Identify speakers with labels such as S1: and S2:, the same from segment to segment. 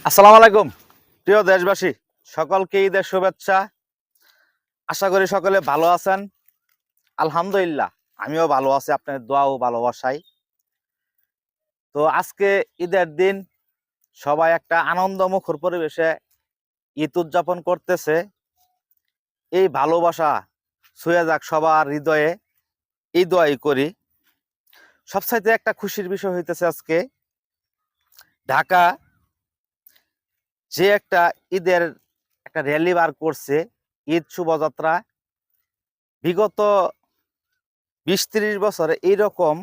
S1: আসসালামু আলাইকুম প্রিয় দেশবাসী, সকলকে ঈদের শুভেচ্ছা। আশা করি সকলে ভালো আছেন। আলহামদুলিল্লাহ, আমিও ভালো আছি আপনার দোয়া ও ভালোবাসায়। তো আজকে ঈদের দিন, সবাই একটা আনন্দমুখর পরিবেশে ঈদ উদযাপন করতেছে। এই ভালোবাসা ছুঁয়ে যাক সবার হৃদয়ে, এই দোয়াই করি। সবচাইতে একটা খুশির বিষয় হইতেছে আজকে ঢাকা যে একটা ঈদের একটা র্যালি বার করছে, ঈদ শোভাযাত্রা। বিগত 20-30 বছরে এইরকম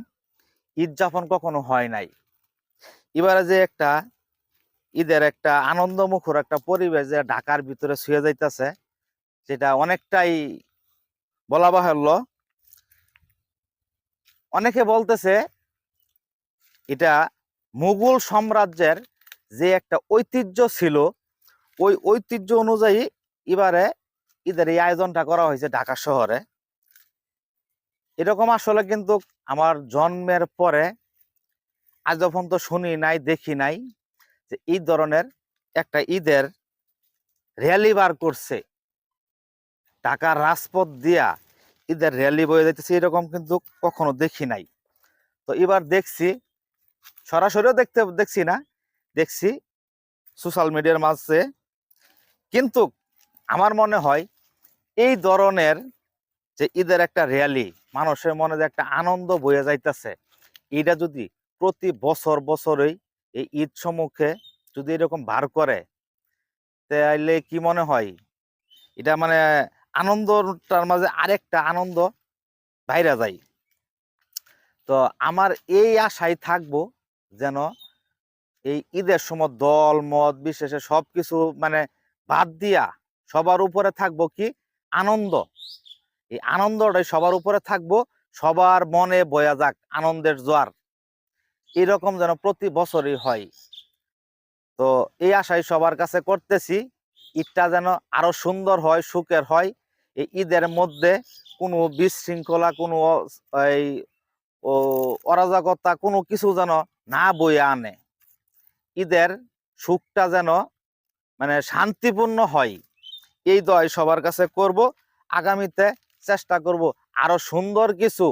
S1: ঈদ যাপন কখনো হয় নাই। এবারে যে একটা ঈদের একটা আনন্দমুখর একটা পরিবেশ যে ঢাকার ভিতরে ছুঁয়ে যাইতেছে, সেটা অনেকটাই বলা বাহুল্য। অনেকে বলতেছে এটা মুঘল সাম্রাজ্যের যে একটা ঐতিহ্য ছিল, ওই ঐতিহ্য অনুযায়ী এবারে ঈদের এই আয়োজনটা করা হয়েছে ঢাকা শহরে। এরকম আসলে কিন্তু আমার জন্মের পরে আজ পর্যন্ত শুনি নাই, দেখি নাই যে এই ধরনের একটা ঈদের র্যালি বার করছে, ঢাকার রাজপথ দিয়া ঈদের র্যালি বয়ে যাইতেছে, এরকম কিন্তু কখনো দেখি নাই। তো এবার দেখছি, সরাসরিও দেখছি না, দেখছি সোশ্যাল মিডিয়ার মাঝে। কিন্তু আমার মনে হয় এই ধরনের যে ঈদের একটা র্যালি, মানুষের মনে যে একটা আনন্দ বয়ে যাইতেছে, এটা যদি প্রতি বছর বছরই এই ঈদ সম্মুখে যদি এরকম বার করে, তাহলে কি মনে হয় এটা মানে আনন্দটার মাঝে আরেকটা আনন্দ বাইরে যায়। তো আমার এই আশায় থাকবো যেন এই ঈদের সময় দল মত বিশেষে সবকিছু মানে বাদ দিয়া সবার উপরে থাকবো কি আনন্দ। এই আনন্দটাই সবার উপরে থাকবো, সবার মনে বয়া যাক আনন্দের জোয়ার, এরকম যেন প্রতি বছরই হয়। তো এই আশাই সবার কাছে করতেছি, ঈদটা যেন আরো সুন্দর হয়, সুখের হয়। এই ঈদের মধ্যে কোনো বিশৃঙ্খলা, কোনো এই ও অরাজকতা কোনো কিছু যেন না বয়ে আনে। ঈদের সুখটা যেন মানে শান্তিপূর্ণ হয়, এই দয় সবার কাছে করব। আগামীতে চেষ্টা করব আরো সুন্দর কিছু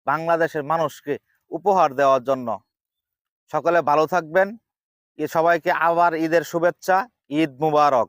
S1: বাংলাদেশের মানুষকে উপহার দেওয়ার জন্য। সকলে ভালো থাকবেন। সবাইকে আবার ঈদের শুভেচ্ছা। ঈদ মুবারক।